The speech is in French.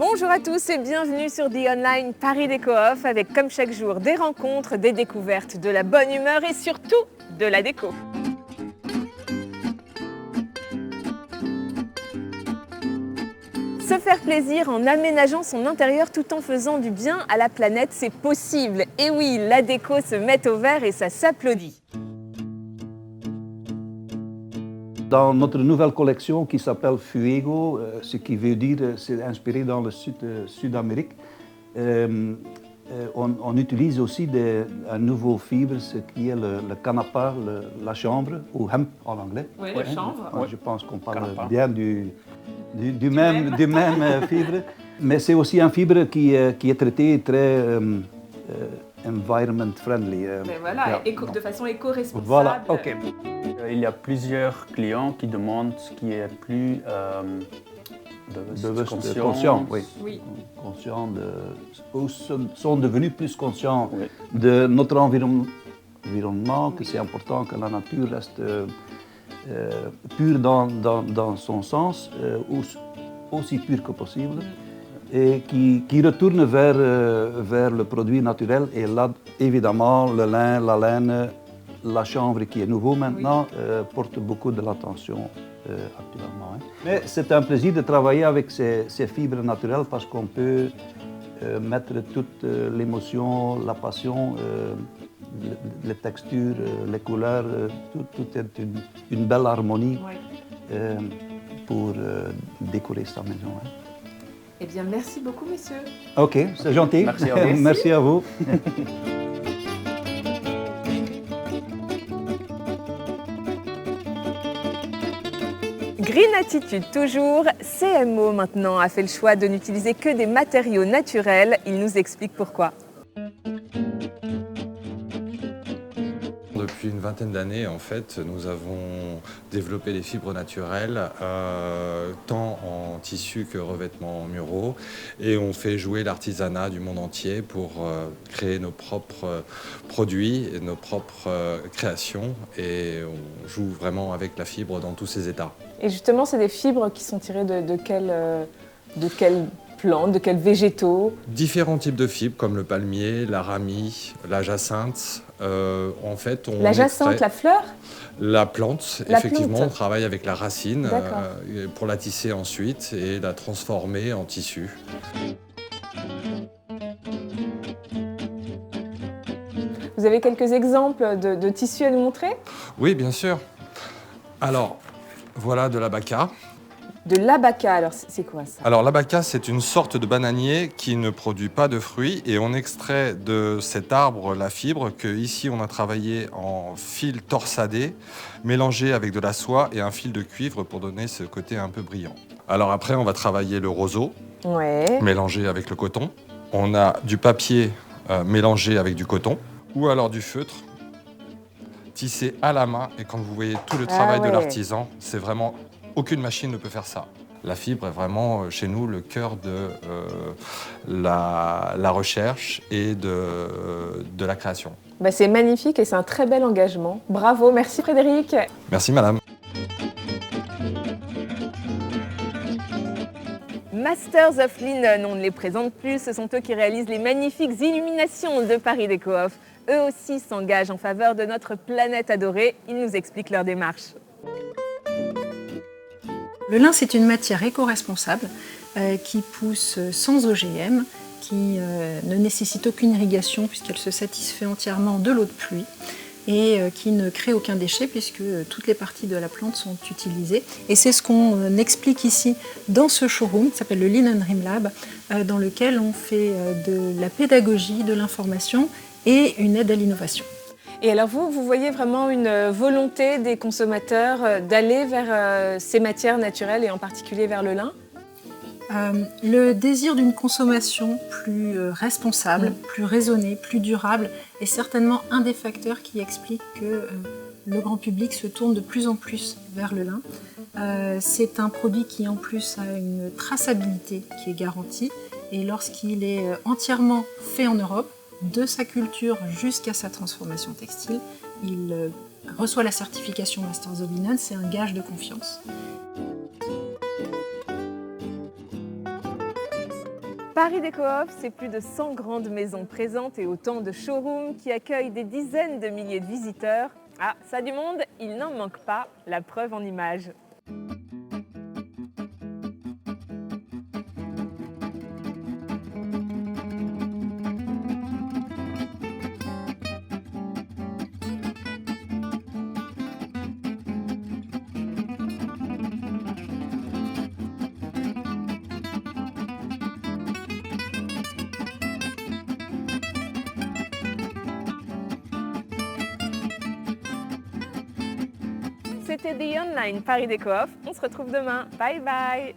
Bonjour à tous et bienvenue sur The Online Paris Déco Off avec comme chaque jour des rencontres, des découvertes, de la bonne humeur et surtout de la déco. Se faire plaisir en aménageant son intérieur tout en faisant du bien à la planète, c'est possible. Et oui, la déco se met au vert et ça s'applaudit. Dans notre nouvelle collection qui s'appelle Fuego, ce qui veut dire c'est inspiré dans le Sud-Amérique, on utilise aussi un nouveau fibre, ce qui est le canapar, la chanvre, ou hemp en anglais. Oui, le chanvre. Ouais, je pense qu'on parle Canapar. bien du même fibre. Mais c'est aussi un fibre qui est traité très environment friendly. Mais voilà, de façon éco-responsable. Voilà, ok. Il y a plusieurs clients qui demandent ce qui est plus Conscient, oui. Oui. Conscients ou sont devenus plus conscients Oui. de notre environnement, que c'est important que la nature reste pure dans son sens, aussi pure que possible, et qui retourne vers le produit naturel. Et là, évidemment, le lin, la laine, la chanvre qui est nouveau maintenant, porte beaucoup de l'attention actuellement. Mais c'est un plaisir de travailler avec ces fibres naturelles parce qu'on peut mettre toute l'émotion, la passion, les textures, les couleurs, tout est une belle harmonie pour décorer sa maison. Eh bien, merci beaucoup, messieurs. Ok, c'est gentil. Merci à vous. Merci à vous. Green Attitude toujours, CMO maintenant a fait le choix de n'utiliser que des matériaux naturels. Il nous explique pourquoi. Depuis une vingtaine d'années, en fait, nous avons développé des fibres naturelles, tant en tissu que revêtements muraux, et on fait jouer l'artisanat du monde entier pour créer nos propres produits et nos propres créations, et on joue vraiment avec la fibre dans tous ses états. Et justement, c'est des fibres qui sont tirées de quelles plantes, de quels végétaux? Différents types de fibres comme le palmier, la ramie, la jacinthe. En fait, La jacinthe, la fleur? La plante, La effectivement, plante. on travaille avec la racine D'accord. pour la tisser ensuite et la transformer en tissu. Vous avez quelques exemples de tissus à nous montrer? Oui, bien sûr. Alors, voilà de l'abaca. De l'abaca, alors c'est quoi ça? Alors, l'abaca, c'est une sorte de bananier qui ne produit pas de fruits et on extrait de cet arbre la fibre que ici on a travaillé en fil torsadé, mélangé avec de la soie et un fil de cuivre pour donner ce côté un peu brillant. Alors après, on va travailler le roseau, Ouais. mélangé avec le coton. On a du papier mélangé avec du coton ou alors du feutre tissé à la main. Et quand vous voyez tout le travail ouais. de l'artisan, c'est vraiment... Aucune machine ne peut faire ça. La fibre est vraiment, chez nous, le cœur de la recherche et de la création. Bah, c'est magnifique et c'est un très bel engagement. Bravo, merci Frédéric. Merci, madame. Masters of Linen, on ne les présente plus, ce sont eux qui réalisent les magnifiques illuminations de Paris Déco Off. Eux aussi s'engagent en faveur de notre planète adorée. Ils nous expliquent leur démarche. Le lin, c'est une matière éco-responsable qui pousse sans OGM, qui ne nécessite aucune irrigation puisqu'elle se satisfait entièrement de l'eau de pluie et qui ne crée aucun déchet puisque toutes les parties de la plante sont utilisées. Et c'est ce qu'on explique ici dans ce showroom qui s'appelle le Linen Dream Lab, dans lequel on fait de la pédagogie, de l'information et une aide à l'innovation. Et alors vous voyez vraiment une volonté des consommateurs d'aller vers ces matières naturelles et en particulier vers le lin? Le désir d'une consommation plus responsable, plus raisonnée, plus durable est certainement un des facteurs qui explique que le grand public se tourne de plus en plus vers le lin. C'est un produit qui en plus a une traçabilité qui est garantie et lorsqu'il est entièrement fait en Europe, de sa culture jusqu'à sa transformation textile, il reçoit la certification Masters of Linen, c'est un gage de confiance. Paris Déco-Off, c'est plus de 100 grandes maisons présentes et autant de showrooms qui accueillent des dizaines de milliers de visiteurs. Ah, ça a du monde, il n'en manque pas, la preuve en images. C'était The Online Paris Déco-Off. On se retrouve demain. Bye bye!